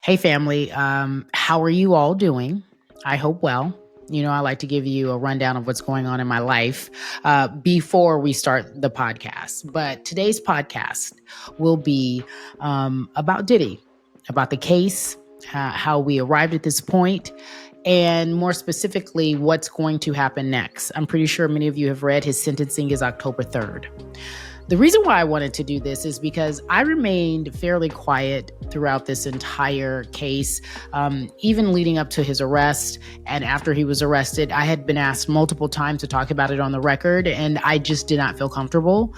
Hey, family. How are you all doing? I hope well. I like to give you a rundown of what's going on in my life before we start the podcast. But today's podcast will be about Diddy, about the case, how we arrived at this point, and more specifically, what's going to happen next. I'm pretty sure many of you have read his sentencing is October 3rd. The reason why I wanted to do this is because I remained fairly quiet throughout this entire case, even leading up to his arrest. And after he was arrested, I had been asked multiple times to talk about it on the record, and I just did not feel comfortable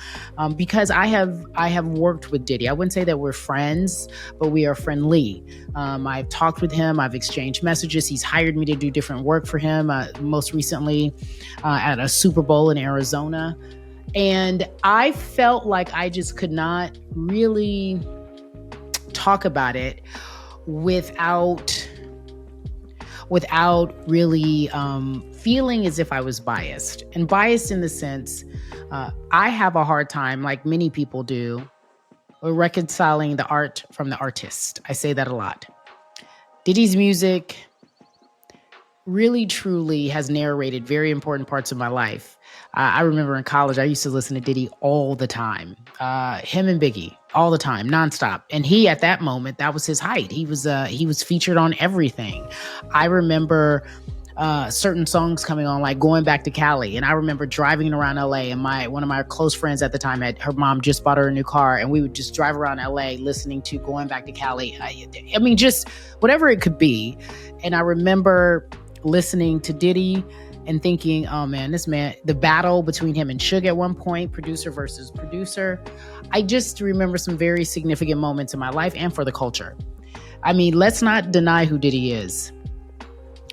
because I have worked with Diddy. I wouldn't say that we're friends, but we are friendly. I've talked with him. I've exchanged messages. He's hired me to do different work for him, most recently at a Super Bowl in Arizona. And I felt like I just could not really talk about it without really feeling as if I was biased. And biased in the sense, I have a hard time, like many people do, reconciling the art from the artist. I say that a lot. Diddy's music really, truly has narrated very important parts of my life. I remember in college, I used to listen to Diddy all the time, him and Biggie all the time, nonstop. And he, at that moment, that was his height. He was featured on everything. I remember certain songs coming on, like Going Back to Cali. And I remember driving around LA, and one of my close friends at the time her mom just bought her a new car, and we would just drive around LA listening to Going Back to Cali. I mean, just whatever it could be. And I remember listening to Diddy and thinking, oh man, this man, the battle between him and Suge at one point, producer versus producer. I just remember some very significant moments in my life and for the culture. I mean, let's not deny who Diddy is.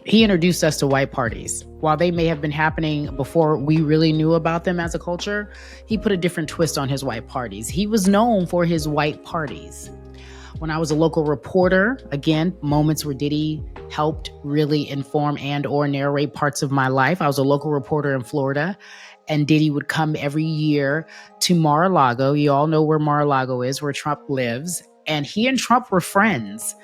He introduced us to white parties. While they may have been happening before we really knew about them as a culture, he put a different twist on his white parties. He was known for his white parties. When I was a local reporter, again, moments where Diddy helped really inform and or narrate parts of my life. I was a local reporter in Florida, and Diddy would come every year to Mar-a-Lago. You all know where Mar-a-Lago is, where Trump lives. And he and Trump were friends.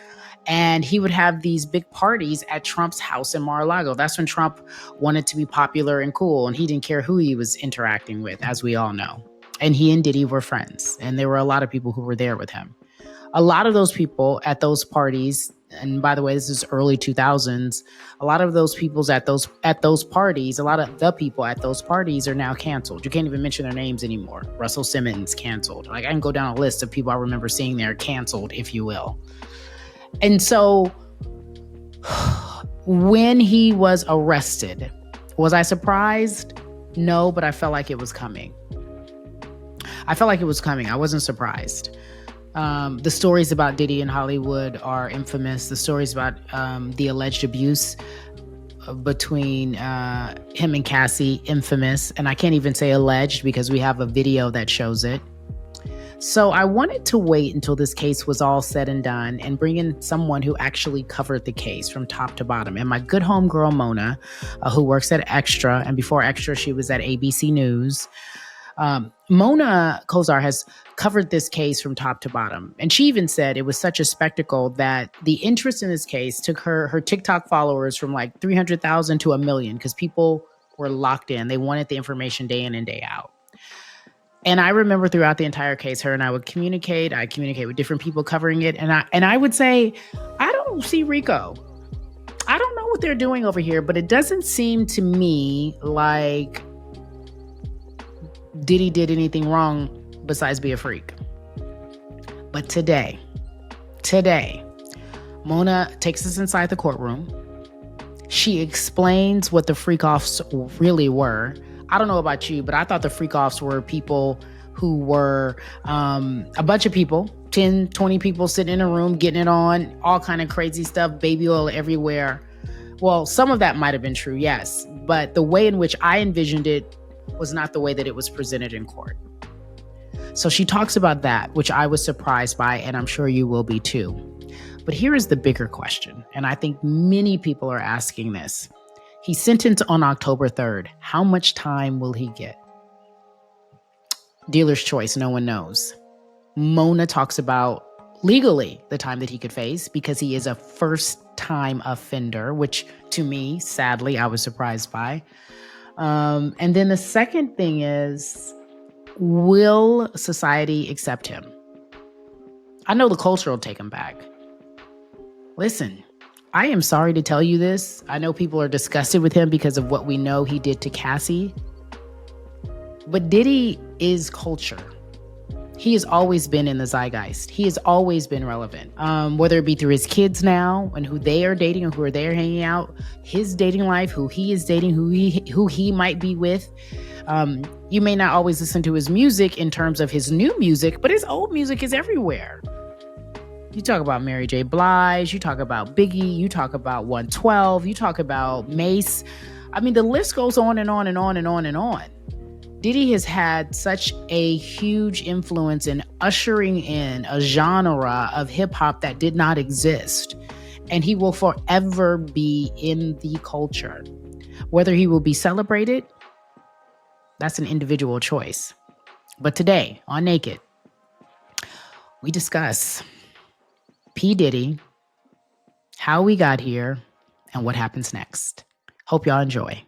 And he would have these big parties at Trump's house in Mar-a-Lago. That's when Trump wanted to be popular and cool, and he didn't care who he was interacting with, as we all know. And he and Diddy were friends, and there were a lot of people who were there with him. A lot of those people at those parties, and by the way, this is early 2000s, a lot of those people at those parties, a lot of the people at those parties are now canceled. You can't even mention their names anymore. Russell Simmons, canceled. Like, I can go down a list of people I remember seeing there, canceled, if you will. And so when he was arrested, was I surprised? No, but I felt like it was coming. I wasn't surprised. The stories about Diddy in Hollywood are infamous. The stories about the alleged abuse between him and Cassie, infamous. And I can't even say alleged because we have a video that shows it. So I wanted to wait until this case was all said and done and bring in someone who actually covered the case from top to bottom. And my good homegirl, Mona, who works at Extra, and before Extra, she was at ABC News. Mona Kosar has covered this case from top to bottom. And she even said it was such a spectacle that the interest in this case took her TikTok followers from like 300,000 to 1 million because people were locked in. They wanted the information day in and day out. And I remember throughout the entire case, her and I would communicate. I communicate with different people covering it. And I would say, I don't see Rico. I don't know what they're doing over here, but it doesn't seem to me like Diddy did anything wrong besides be a freak. But today, Mona takes us inside the courtroom. She explains what the freakoffs really were. I don't know about you, but I thought the freakoffs were people who were a bunch of people, 10, 20 people sitting in a room, getting it on, all kind of crazy stuff, baby oil everywhere. Well, some of that might have been true, yes. But the way in which I envisioned it was not the way that it was presented in court. So she talks about that, which I was surprised by, and I'm sure you will be too. But here is the bigger question, and I think many people are asking this. He's sentenced on October 3rd. How much time will he get? Dealer's choice, no one knows. Mona talks about legally the time that he could face because he is a first-time offender, which to me, sadly, I was surprised by. And then the second thing is, will society accept him? I know the culture will take him back. Listen, I am sorry to tell you this. I know people are disgusted with him because of what we know he did to Cassie. But Diddy is culture. He has always been in the zeitgeist. He has always been relevant, whether it be through his kids now and who they are dating and who are they are hanging out, his dating life, who he is dating, who he might be with. You may not always listen to his music in terms of his new music, but his old music is everywhere. You talk about Mary J. Blige, you talk about Biggie, you talk about 112, you talk about Mace. I mean, the list goes on and on and on and on and on. Diddy has had such a huge influence in ushering in a genre of hip hop that did not exist. And he will forever be in the culture. Whether he will be celebrated, that's an individual choice. But today on Naked, we discuss P. Diddy, how we got here, and what happens next. Hope y'all enjoy.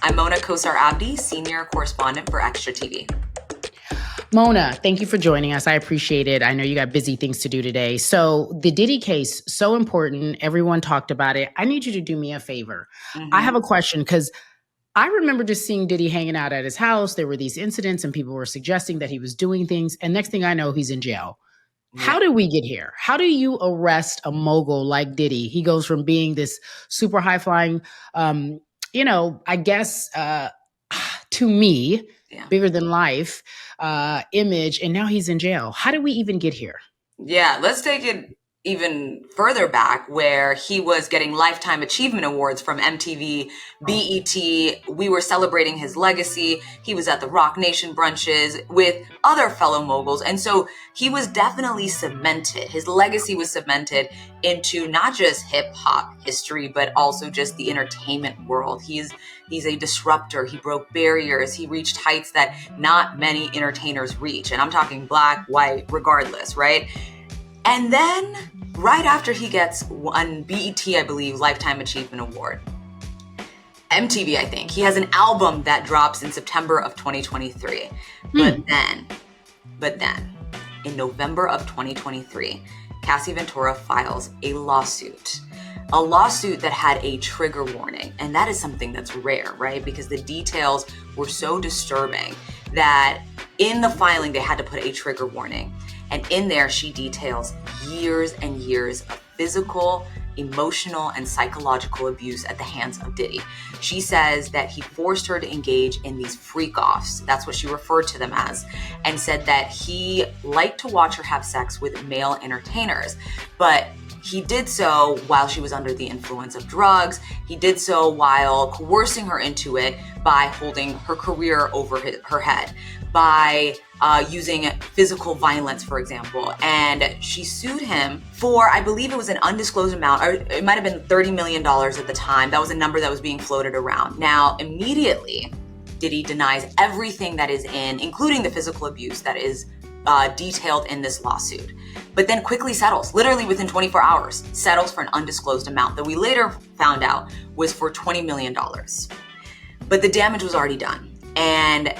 I'm Mona Kosar Abdi, senior correspondent for Extra TV. Mona, thank you for joining us. I appreciate it. I know you got busy things to do today. So the Diddy case, so important. Everyone talked about it. I need you to do me a favor. I have a question because I remember just seeing Diddy hanging out at his house. There were these incidents and people were suggesting that he was doing things. And next thing I know, he's in jail. How did we get here? How do you arrest a mogul like Diddy? He goes from being this super high flying, I guess to me, bigger than life image. And now he's in jail. How did we even get here? Yeah, let's take it even further back where he was getting Lifetime Achievement Awards from MTV, BET. We were celebrating his legacy. He was at the Rock Nation brunches with other fellow moguls. And so he was definitely cemented. His legacy was cemented into not just hip hop history, but also just the entertainment world. He's a disruptor. He broke barriers. He reached heights that not many entertainers reach. And I'm talking black, white, regardless, right? And then right after he gets one BET, I believe, Lifetime Achievement Award, MTV, I think, he has an album that drops in September of 2023. But then, in November of 2023, Cassie Ventura files a lawsuit that had a trigger warning. And that is something that's rare, right? Because the details were so disturbing that in the filing, they had to put a trigger warning. And in there, she details years and years of physical, emotional, and psychological abuse at the hands of Diddy. She says that he forced her to engage in these freakoffs. That's what she referred to them as, and said that he liked to watch her have sex with male entertainers. But he did so while she was under the influence of drugs. He did so while coercing her into it by holding her career over her head, by using physical violence, for example. And she sued him for, I believe it was an undisclosed amount, or it might have been $30 million at the time. That was a number that was being floated around. Now, immediately, Diddy denies everything that is including the physical abuse that is detailed in this lawsuit, but then quickly settles, literally within 24 hours, settles for an undisclosed amount that we later found out was for $20 million. But the damage was already done. And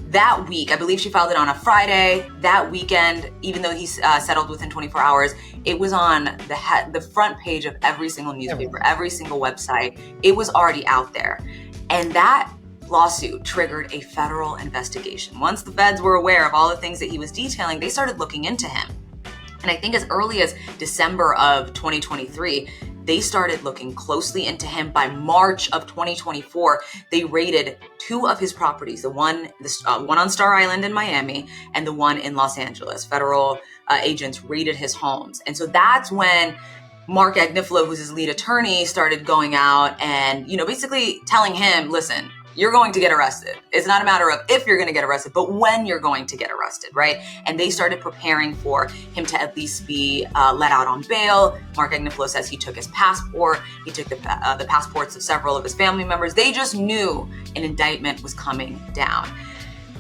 that week, I believe she filed it on a Friday. That weekend, even though he settled within 24 hours, it was on the front page of every single newspaper, every single website. It was already out there. And that lawsuit triggered a federal investigation. Once the feds were aware of all the things that he was detailing, they started looking into him. And I think as early as December of 2023, they started looking closely into him. By March of 2024, they raided two of his properties, the one on Star Island in Miami and the one in Los Angeles. Federal agents raided his homes. And so that's when Mark Agnifilo, who's his lead attorney, started going out and, basically telling him, listen, you're going to get arrested. It's not a matter of if you're going to get arrested, but when you're going to get arrested, right? And they started preparing for him to at least be let out on bail. Mark Agnifilo says he took his passport. He took the passports of several of his family members. They just knew an indictment was coming down.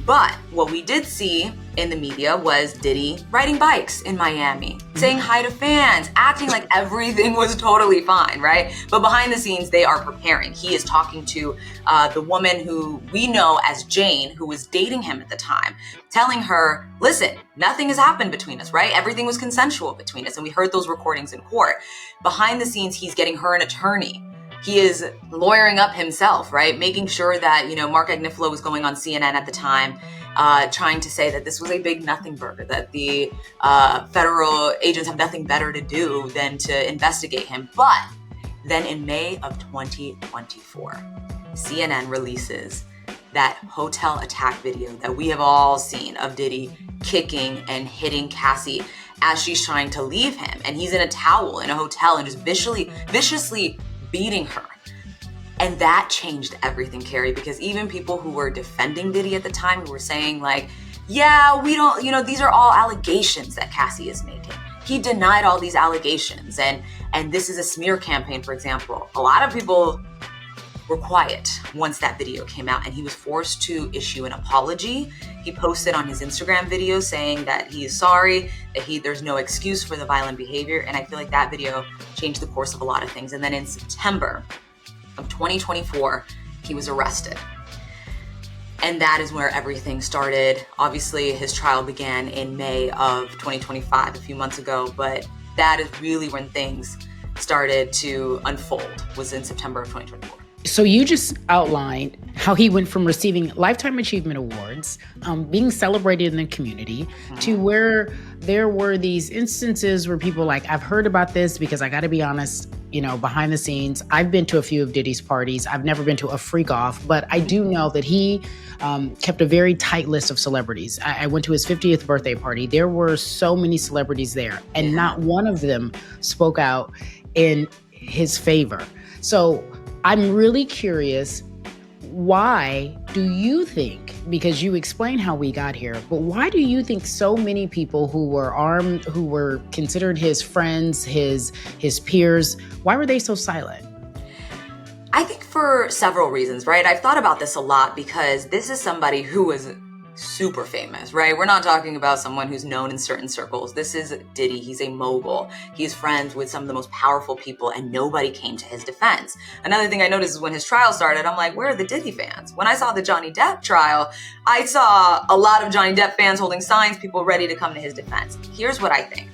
But what we did see in the media was Diddy riding bikes in Miami, saying hi to fans, acting like everything was totally fine, right? But behind the scenes, they are preparing. He is talking to the woman who we know as Jane, who was dating him at the time, telling her, listen, nothing has happened between us, right? Everything was consensual between us. And we heard those recordings in court. Behind the scenes, he's getting her an attorney. He is lawyering up himself, right? Making sure that, Mark Agnifilo was going on CNN at the time, trying to say that this was a big nothing burger, that the federal agents have nothing better to do than to investigate him. But then in May of 2024, CNN releases that hotel attack video that we have all seen of Diddy kicking and hitting Cassie as she's trying to leave him. And he's in a towel in a hotel and just viciously beating her. And that changed everything, Cari, because even people who were defending Diddy at the time, who were saying like, yeah, we don't, these are all allegations that Cassie is making. He denied all these allegations. And this is a smear campaign, for example. A lot of people were quiet once that video came out, and he was forced to issue an apology. He posted on his Instagram video saying that he is sorry, that there's no excuse for the violent behavior. And I feel like that video changed the course of a lot of things. And then in September of 2024, he was arrested. And that is where everything started. Obviously, his trial began in May of 2025, a few months ago, but that is really when things started to unfold, was in September of 2024. So you just outlined how he went from receiving Lifetime Achievement Awards, being celebrated in the community, to where there were these instances where people like, I've heard about this because I got to be honest, behind the scenes, I've been to a few of Diddy's parties. I've never been to a freak off, but I do know that he kept a very tight list of celebrities. I went to his 50th birthday party. There were so many celebrities there, and not one of them spoke out in his favor. So I'm really curious, why do you think, because you explain how we got here, but why do you think so many people who were armed, who were considered his friends, his peers, why were they so silent? I think for several reasons, right? I've thought about this a lot because this is somebody who was super famous, right? We're not talking about someone who's known in certain circles. This is Diddy. He's a mogul. He's friends with some of the most powerful people, and nobody came to his defense. Another thing I noticed is when his trial started, I'm like, where are the Diddy fans? When I saw the Johnny Depp trial, I saw a lot of Johnny Depp fans holding signs, people ready to come to his defense. Here's what I think.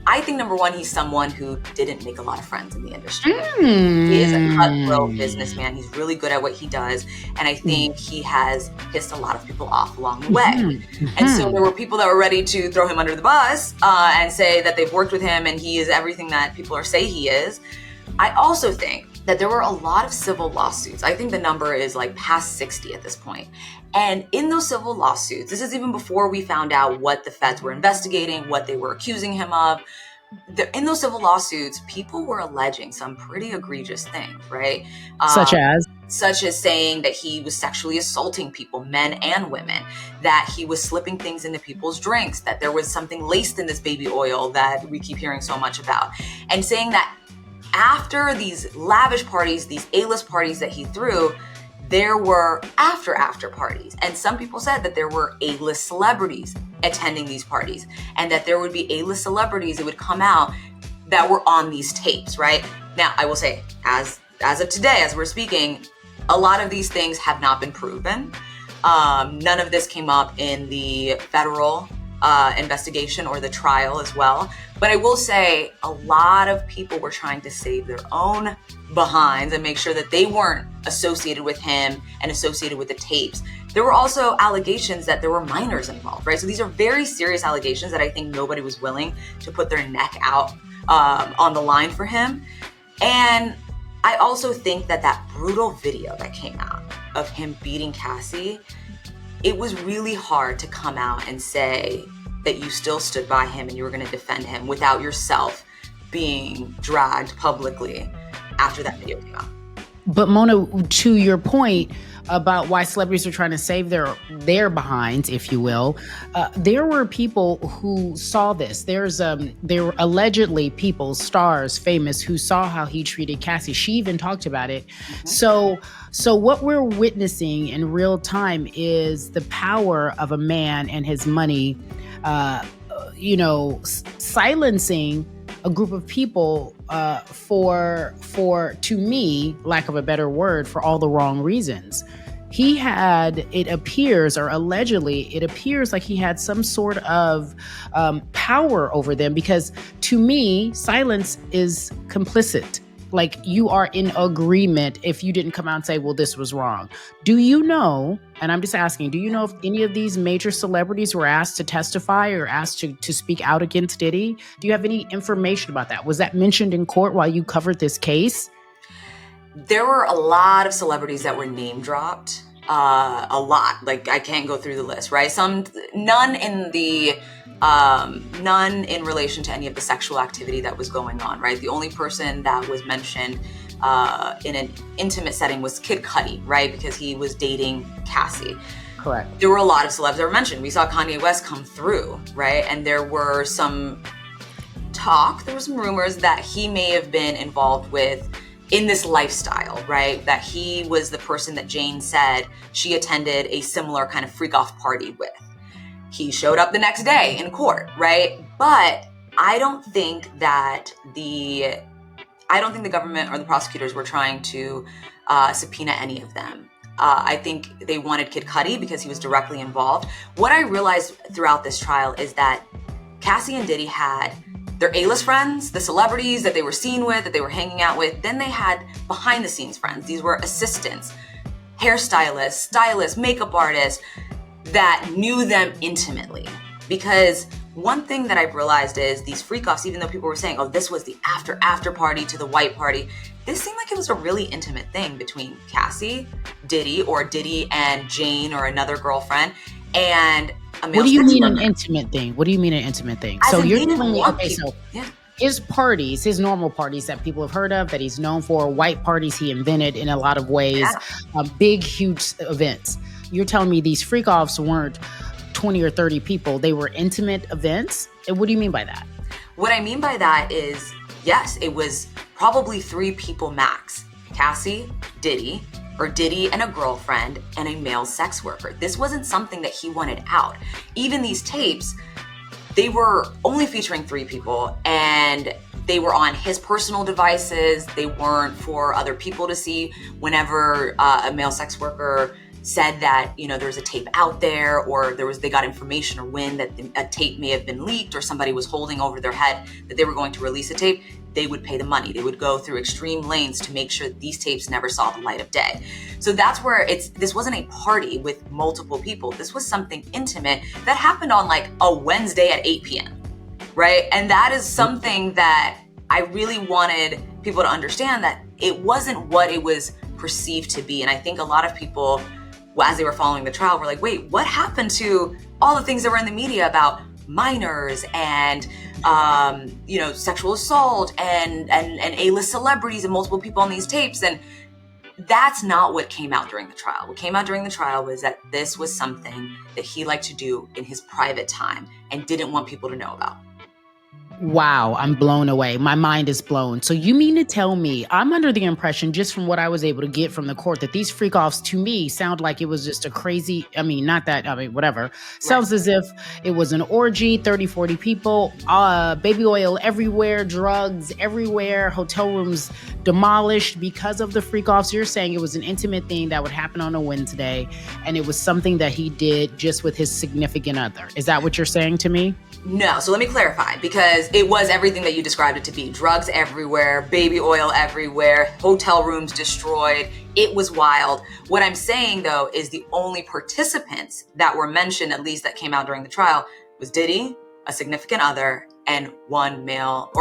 I think, number one, he's someone who didn't make a lot of friends in the industry. He is a cutthroat businessman. He's really good at what he does. And I think he has pissed a lot of people off along the way. And so there were people that were ready to throw him under the bus and say that they've worked with him and he is everything that people say he is. I also think that there were a lot of civil lawsuits. I think the number is like past 60 at this point. And in those civil lawsuits, this is even before we found out what the feds were investigating, what they were accusing him of. In those civil lawsuits, people were alleging some pretty egregious things, right? Such as saying that he was sexually assaulting people, men and women, that he was slipping things into people's drinks, that there was something laced in this baby oil that we keep hearing so much about, and saying that after these lavish parties, these A-list parties that he threw, there were after parties. And some people said that there were A-list celebrities attending these parties, and that there would be A-list celebrities that would come out that were on these tapes, right? Now, I will say, as of today, as we're speaking, a lot of these things have not been proven. None of this came up in the federal investigation or the trial as well. But I will say a lot of people were trying to save their own behinds and make sure that they weren't associated with him and associated with the tapes. There were also allegations that there were minors involved, right? So these are very serious allegations that I think nobody was willing to put their neck out on the line for him. And I also think that brutal video that came out of him beating Cassie, it was really hard to come out and say that you still stood by him and you were going to defend him without yourself being dragged publicly after that video came out. But Mona, to your point about why celebrities are trying to save their behinds, if you will, there were people who saw this. There were allegedly people, stars, famous, who saw how he treated Cassie. She even talked about it. So what we're witnessing in real time is the power of a man and his money, silencing a group of people for to me, lack of a better word, for all the wrong reasons. He had, it appears, or allegedly, it appears like he had some sort of power over them, because to me, silence is complicit. Like, you are in agreement if you didn't come out and say, well, this was wrong. Do you know, and I'm just asking, do you know if any of these major celebrities were asked to testify or asked to speak out against Diddy? Do you have any information about that? Was that mentioned in court while you covered this case? There were a lot of celebrities that were name dropped. A lot. Like, I can't go through the list, right? None in relation to any of the sexual activity that was going on, right? The only person that was mentioned in an intimate setting was Kid Cudi, right? Because he was dating Cassie. Correct. There were a lot of celebs that were mentioned. We saw Kanye West come through, right? And there were some rumors that he may have been involved with in this lifestyle, right? That he was the person that Jane said she attended a similar kind of freak-off party with. He showed up the next day in court, right? But I don't think the government or the prosecutors were trying to subpoena any of them. I think they wanted Kid Cudi because he was directly involved. What I realized throughout this trial is that Cassie and Diddy had their A-list friends, the celebrities that they were seen with, that they were hanging out with. Then they had behind-the-scenes friends. These were assistants, hairstylists, stylists, makeup artists that knew them intimately. Because one thing that I've realized is these freak-offs, even though people were saying, oh, this was the after party to the white party, this seemed like it was a really intimate thing between Cassie, Diddy and Jane or another girlfriend, and a male. What do you mean an intimate thing? What do you mean an intimate thing? As so in, you're they didn't telling me, want okay, people. so Yeah. his parties, his normal parties that people have heard of, that he's known for, white parties he invented in a lot of ways, big, huge events. You're telling me these freak-offs weren't 20 or 30 people. They were intimate events? And what do you mean by that? What I mean by that is, yes, it was probably 3 people max. Cassie, Diddy and a girlfriend, and a male sex worker. This wasn't something that he wanted out. Even these tapes, they were only featuring 3 people, and they were on his personal devices. They weren't for other people to see. Whenever a male sex worker said that, there's a tape out there, or they got information or wind that a tape may have been leaked, or somebody was holding over their head that they were going to release a tape, they would pay the money. They would go through extreme lengths to make sure that these tapes never saw the light of day. So that's where this wasn't a party with multiple people. This was something intimate that happened on like a Wednesday at 8 p.m., right? And that is something that I really wanted people to understand, that it wasn't what it was perceived to be. And I think a lot of people, as they were following the trial, were like, wait, what happened to all the things that were in the media about minors and sexual assault and A-list celebrities and multiple people on these tapes? And that's not what came out during the trial. What came out during the trial was that this was something that he liked to do in his private time and didn't want people to know about. Wow, I'm blown away. My mind is blown. So you mean to tell me, I'm under the impression, just from what I was able to get from the court, that these freak-offs to me sound like it was just a crazy, whatever. Sounds as if it was an orgy, 30, 40 people, baby oil everywhere, drugs everywhere, hotel rooms demolished because of the freak-offs. You're saying it was an intimate thing that would happen on a Wednesday, and it was something that he did just with his significant other. Is that what you're saying to me? No, so let me clarify, because it was everything that you described it to be. Drugs everywhere, baby oil everywhere, hotel rooms destroyed. It was wild. What I'm saying, though, is the only participants that were mentioned, at least that came out during the trial, was Diddy, a significant other, and one male,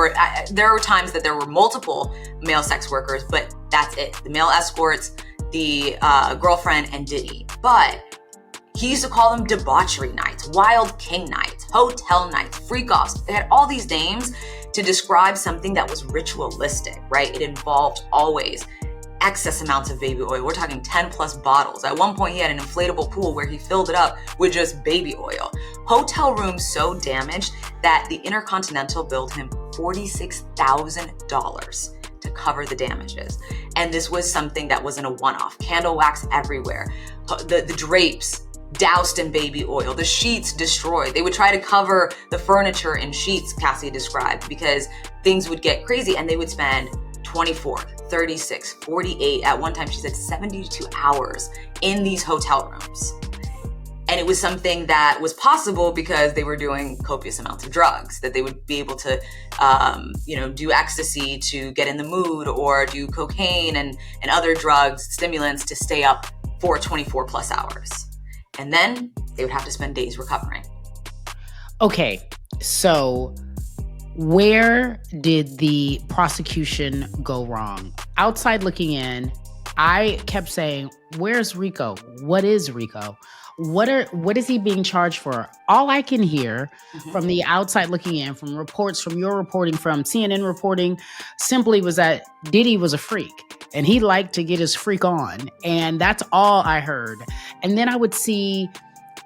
there were times that there were multiple male sex workers, but that's it. The male escorts, the girlfriend, and Diddy. But he used to call them debauchery nights, wild king nights, hotel nights, freak-offs. They had all these names to describe something that was ritualistic, right? It involved always excess amounts of baby oil. We're talking 10 plus bottles. At one point, he had an inflatable pool where he filled it up with just baby oil. Hotel rooms so damaged that the Intercontinental billed him $46,000 to cover the damages. And this was something that wasn't a one-off. Candle wax everywhere. The drapes doused in baby oil. The sheets destroyed. They would try to cover the furniture in sheets, Cassie described, because things would get crazy and they would spend 24, 36, 48, at one time she said 72 hours in these hotel rooms. And it was something that was possible because they were doing copious amounts of drugs, that they would be able to, do ecstasy to get in the mood, or do cocaine and other drugs, stimulants, to stay up for 24 plus hours. And then they would have to spend days recovering. Okay, so where did the prosecution go wrong? Outside looking in, I kept saying, where's Rico? What is Rico? What is he being charged for? All I can hear from the outside looking in, from reports, from your reporting, from CNN reporting, simply was that Diddy was a freak and he liked to get his freak on. And that's all I heard. And then I would see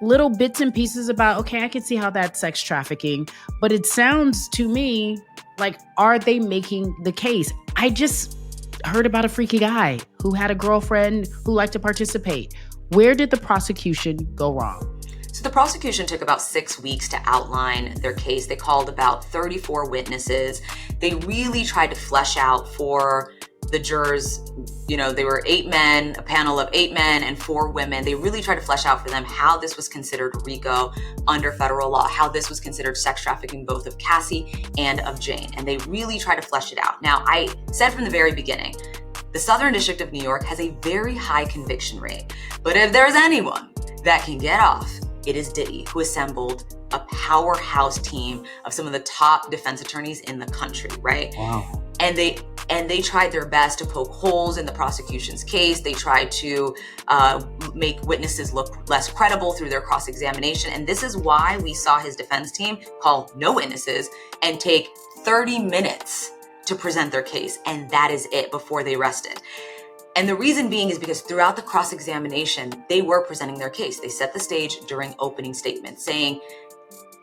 little bits and pieces about, okay, I can see how that's sex trafficking, but it sounds to me like, are they making the case? I just heard about a freaky guy who had a girlfriend who liked to participate. Where did the prosecution go wrong? So the prosecution took about 6 weeks to outline their case. They called about 34 witnesses. They really tried to flesh out for the jurors, they were 8 men, a panel of 8 men and 4 women. They really tried to flesh out for them how this was considered RICO under federal law, how this was considered sex trafficking, both of Cassie and of Jane. And they really tried to flesh it out. Now, I said from the very beginning, the Southern District of New York has a very high conviction rate. But if there's anyone that can get off, it is Diddy, who assembled a powerhouse team of some of the top defense attorneys in the country, right? Wow. And they tried their best to poke holes in the prosecution's case. They tried to make witnesses look less credible through their cross-examination. And this is why we saw his defense team call no witnesses and take 30 minutes to present their case. And that is it before they rested. And the reason being is because throughout the cross-examination, they were presenting their case. They set the stage during opening statements saying,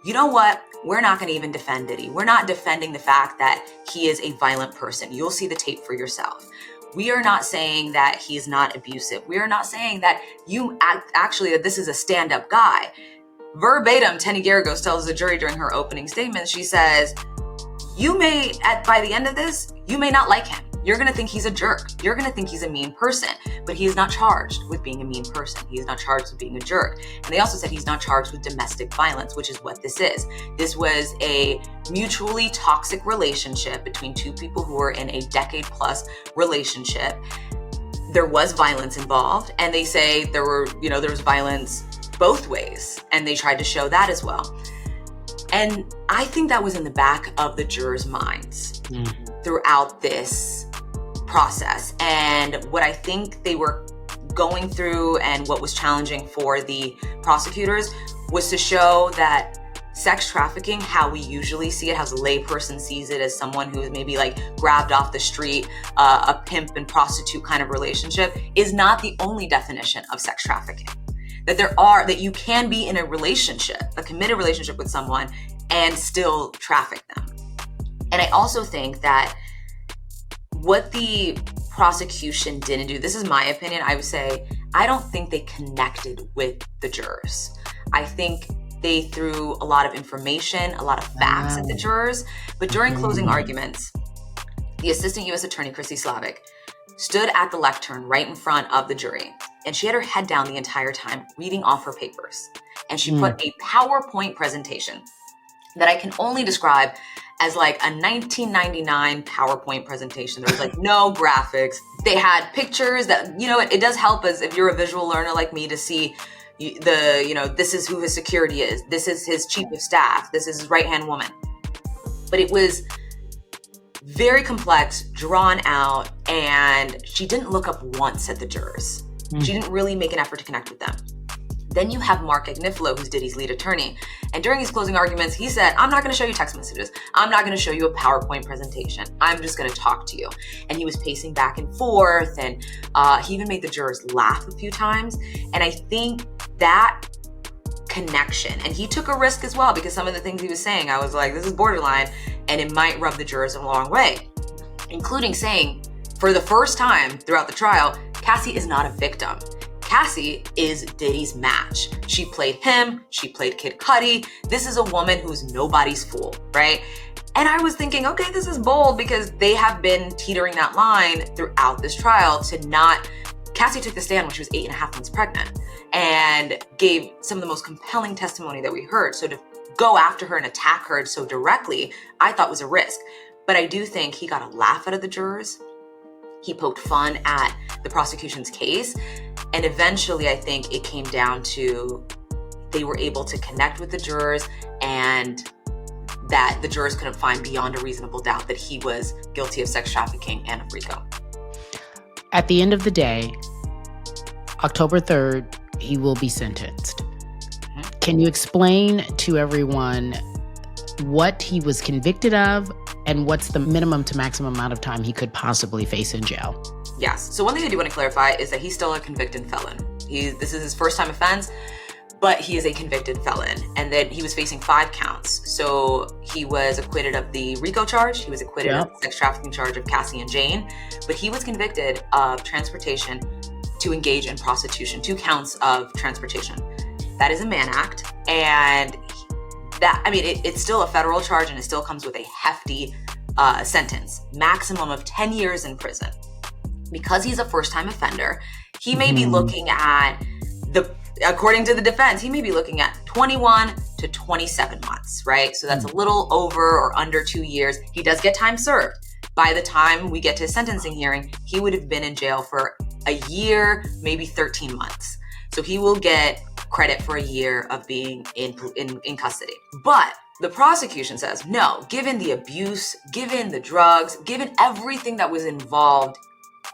you know what? We're not going to even defend Diddy. We're not defending the fact that he is a violent person. You'll see the tape for yourself. We are not saying that he's not abusive. We are not saying that that this is a stand-up guy. Verbatim, Tenny Garagos tells the jury during her opening statement, she says, by the end of this, you may not like him. You're going to think he's a jerk. You're going to think he's a mean person, but he is not charged with being a mean person. He is not charged with being a jerk. And they also said he's not charged with domestic violence, which is what this is. This was a mutually toxic relationship between 2 people who were in a decade-plus relationship. There was violence involved, and they say there was violence both ways, and they tried to show that as well. And I think that was in the back of the jurors' minds throughout this process. And what I think they were going through and what was challenging for the prosecutors was to show that sex trafficking, how we usually see it, how a layperson sees it as someone who is maybe like grabbed off the street, a pimp and prostitute kind of relationship, is not the only definition of sex trafficking. That you can be in a relationship, a committed relationship with someone, and still traffic them. And I also think that what the prosecution didn't do, this is my opinion, I would say, I don't think they connected with the jurors. I think they threw a lot of information, a lot of facts at the jurors. But during closing arguments, the Assistant U.S. Attorney, Chrissy Slavic, stood at the lectern right in front of the jury. And she had her head down the entire time reading off her papers. And she put a PowerPoint presentation that I can only describe as like a 1999 PowerPoint presentation. There was like no graphics. They had pictures that, it does help as if you're a visual learner like me to see this is who his security is. This is his chief of staff. This is his right-hand woman. But it was very complex, drawn out, and she didn't look up once at the jurors. She didn't really make an effort to connect with them. Then you have Mark Agnifilo, who's Diddy's lead attorney. And during his closing arguments, he said, I'm not going to show you text messages. I'm not going to show you a PowerPoint presentation. I'm just going to talk to you. And he was pacing back and forth. And he even made the jurors laugh a few times. And I think that connection, and he took a risk as well, because some of the things he was saying, I was like, this is borderline, and it might rub the jurors the wrong way, including saying, for the first time throughout the trial, Cassie is not a victim. Cassie is Diddy's match. She played him, she played Kid Cudi. This is a woman who's nobody's fool, right? And I was thinking, okay, this is bold, because they have been teetering that line throughout this trial to not. Cassie took the stand when she was 8.5 months pregnant and gave some of the most compelling testimony that we heard. So to go after her and attack her so directly, I thought was a risk. But I do think he got a laugh out of the jurors. He poked fun at the prosecution's case. And eventually, I think it came down to they were able to connect with the jurors, and that the jurors couldn't find beyond a reasonable doubt that he was guilty of sex trafficking and of RICO. At the end of the day, October 3rd, he will be sentenced. Mm-hmm. Can you explain to everyone what he was convicted of and what's the minimum to maximum amount of time he could possibly face in jail? Yes. So one thing I do want to clarify is that he's still a convicted felon. This is his first time offense, but he is a convicted felon. And then he was facing 5 counts. So he was acquitted of the RICO charge. He was acquitted of the sex trafficking charge of Cassie and Jane. But he was convicted of transportation to engage in prostitution, 2 counts of transportation. That is a Mann Act. And that, I mean, it's still a federal charge, and it still comes with a hefty sentence, maximum of 10 years in prison. Because he's a first-time offender, he may be looking at, according to the defense, he may be looking at 21 to 27 months, right? So that's a little over or under 2 years. He does get time served. By the time we get to his sentencing hearing, he would have been in jail for a year, maybe 13 months. So he will get credit for a year of being in custody. But the prosecution says, no, given the abuse, given the drugs, given everything that was involved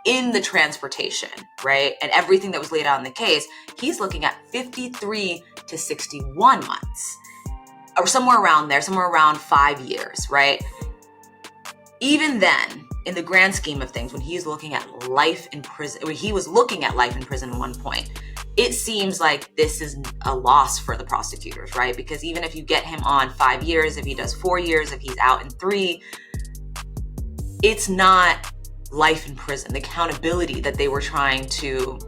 in the transportation, right? And everything that was laid out in the case, he's looking at 53 to 61 months, or somewhere around there, somewhere around 5 years, right? Even then, in the grand scheme of things, when he's looking at life in prison, when he was looking at life in prison at one point, it seems like this is a loss for the prosecutors, right? Because even if you get him on 5 years, if he does 4 years, if he's out in 3, it's not life in prison. The accountability that they were trying to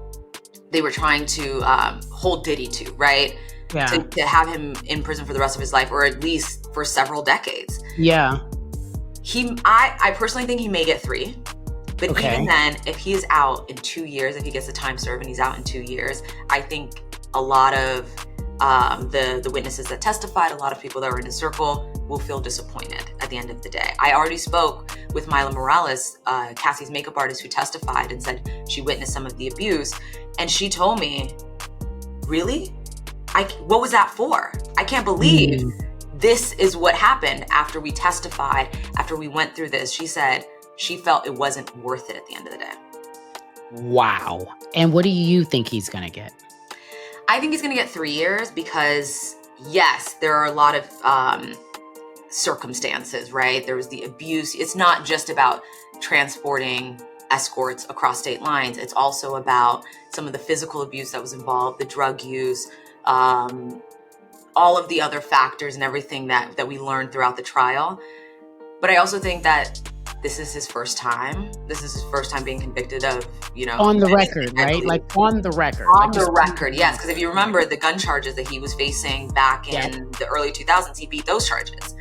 hold Diddy to, right? Yeah. To have him in prison for the rest of his life, or at least for several decades. Yeah. I personally think he may get 3. But Okay. even then, if he is out in 2 years, if he gets the time served and he's out in 2 years, I think a lot of the witnesses that testified, a lot of people that were in his circle will feel disappointed at the end of the day. I already spoke with Myla Morales, Cassie's makeup artist, who testified and said she witnessed some of the abuse. And she told me, really? What was that for? I can't believe this is what happened after we testified, after we went through this. She said she felt it wasn't worth it at the end of the day. Wow. And what do you think he's going to get? I think he's going to get 3 years because, yes, there are a lot of circumstances, right? There was the abuse. It's not just about transporting escorts across state lines. It's also about some of the physical abuse that was involved, the drug use, all of the other factors and everything that we learned throughout the trial. But I also think that this is his first time. This is his first time being convicted of, on the record, right? Like on the record. On the record, yes. Because if you remember the gun charges that he was facing back in the early 2000s, he beat those charges.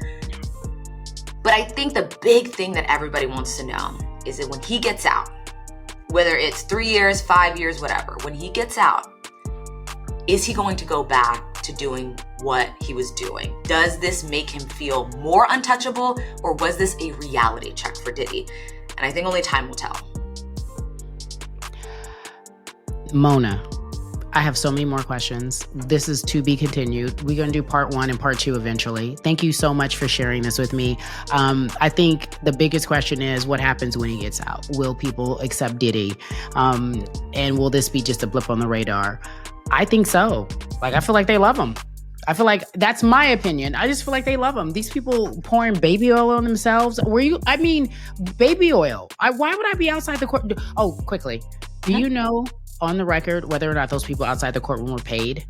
But I think the big thing that everybody wants to know is that when he gets out, whether it's 3 years, 5 years, whatever, when he gets out, is he going to go back to doing what he was doing? Does this make him feel more untouchable, or was this a reality check for Diddy? And I think only time will tell. Mona, I have so many more questions. This is to be continued. We're going to do part 1 and part 2 eventually. Thank you so much for sharing this with me. I think the biggest question is what happens when he gets out? Will people accept Diddy? And will this be just a blip on the radar? I think so. Like, I feel like they love him. I feel like that's my opinion. I just feel like they love him. These people pouring baby oil on themselves. Baby oil. Why would I be outside the court? Oh, quickly. Do you know on the record whether or not those people outside the courtroom were paid?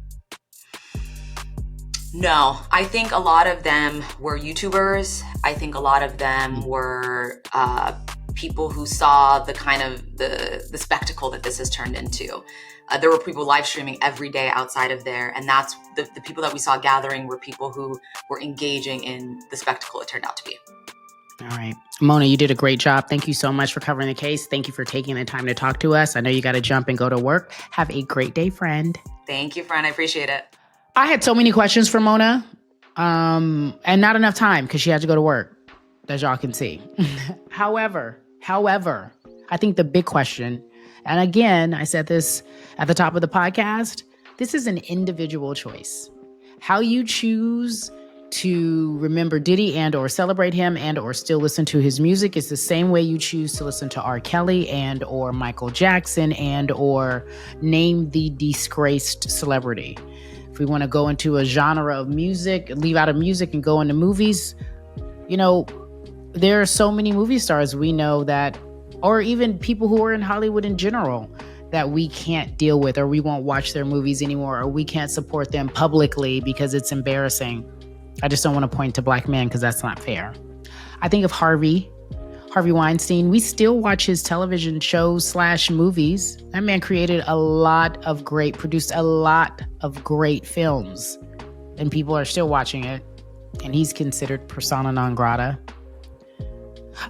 No, I think a lot of them were YouTubers. I think a lot of them were people who saw the kind of the spectacle that this has turned into. There were people live streaming every day outside of there, and that's the people that we saw gathering were people who were engaging in the spectacle it turned out to be. All right. Mona, you did a great job. Thank you so much for covering the case. Thank you for taking the time to talk to us. I know you got to jump and go to work. Have a great day, friend. Thank you, friend. I appreciate it. I had so many questions for Mona, and not enough time because she had to go to work, as y'all can see. However, I think the big question, and again, I said this at the top of the podcast, this is an individual choice. How you choose to remember Diddy and or celebrate him and or still listen to his music is the same way you choose to listen to R. Kelly and or Michael Jackson and or name the disgraced celebrity. If we want to go into a genre of music, leave out of music and go into movies, you know, there are so many movie stars we know that, or even people who are in Hollywood in general, that we can't deal with, or we won't watch their movies anymore, or we can't support them publicly because it's embarrassing. I just don't want to point to black men because that's not fair. I think of Harvey Weinstein. We still watch his television shows / movies. That man produced a lot of great films, and people are still watching it, and he's considered persona non grata.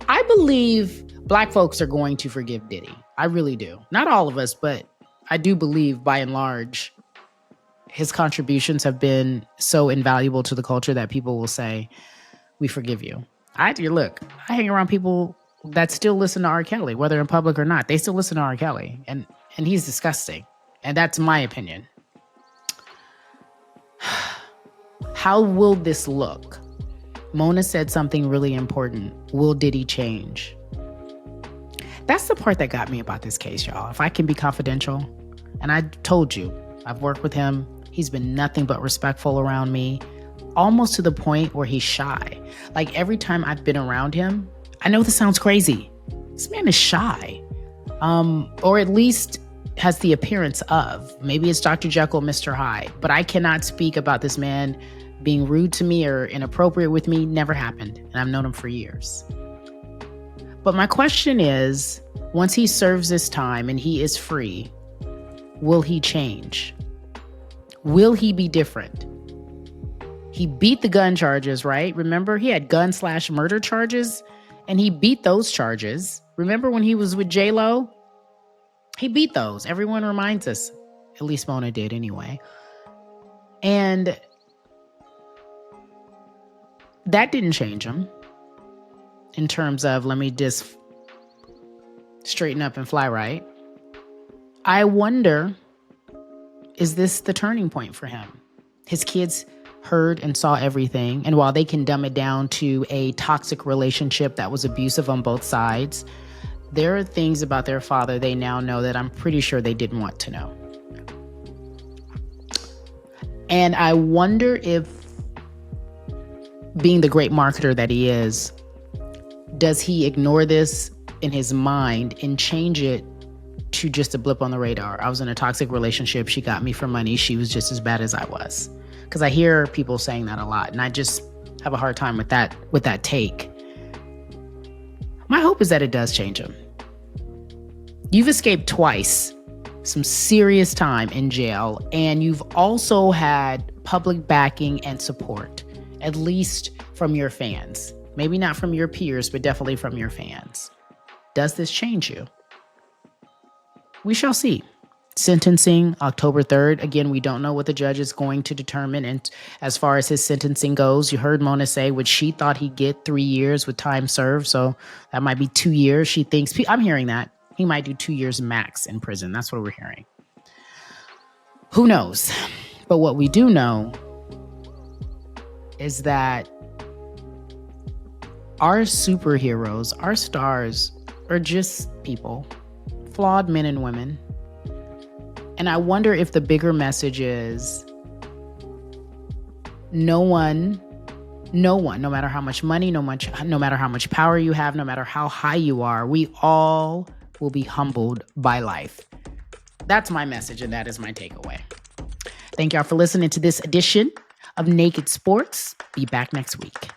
I believe black folks are going to forgive Diddy. I really do. Not all of us, but I do believe by and large, his contributions have been so invaluable to the culture that people will say, we forgive you. I hang around people that still listen to R. Kelly, whether in public or not. They still listen to R. Kelly, and he's disgusting. And that's my opinion. How will this look? Mona said something really important. Will Diddy change? That's the part that got me about this case, y'all. If I can be confidential, and I told you, I've worked with him. He's been nothing but respectful around me, almost to the point where he's shy. Like every time I've been around him, I know this sounds crazy. This man is shy, or at least has the appearance of. Maybe it's Dr. Jekyll, Mr. Hyde, but I cannot speak about this man being rude to me or inappropriate with me. Never happened, and I've known him for years. But my question is, once he serves his time and he is free, will he change? Will he be different? He beat the gun charges, right? Remember, he had gun / murder charges, and he beat those charges. Remember when he was with J-Lo? He beat those. Everyone reminds us. At least Mona did anyway. And that didn't change him in terms of, let me just straighten up and fly right. I wonder, is this the turning point for him? His kids heard and saw everything. And while they can dumb it down to a toxic relationship that was abusive on both sides, there are things about their father they now know that I'm pretty sure they didn't want to know. And I wonder if, being the great marketer that he is, does he ignore this in his mind and change it to just a blip on the radar? I was in a toxic relationship. She got me for money. She was just as bad as I was. Because I hear people saying that a lot, and I just have a hard time with that take. My hope is that it does change him. You've escaped twice, some serious time in jail, and you've also had public backing and support, at least from your fans. Maybe not from your peers, but definitely from your fans. Does this change you? We shall see. Sentencing, October 3rd. Again, we don't know what the judge is going to determine. And as far as his sentencing goes, you heard Mona say what she thought he'd get 3 years with time served. So that might be 2 years. She thinks, I'm hearing that. He might do 2 years max in prison. That's what we're hearing. Who knows? But what we do know is that our superheroes, our stars, are just people, flawed men and women. And I wonder if the bigger message is no one, no matter how much money, no matter how much power you have, no matter how high you are, we all will be humbled by life. That's my message, and that is my takeaway. Thank y'all for listening to this edition of Naked Sports. Be back next week.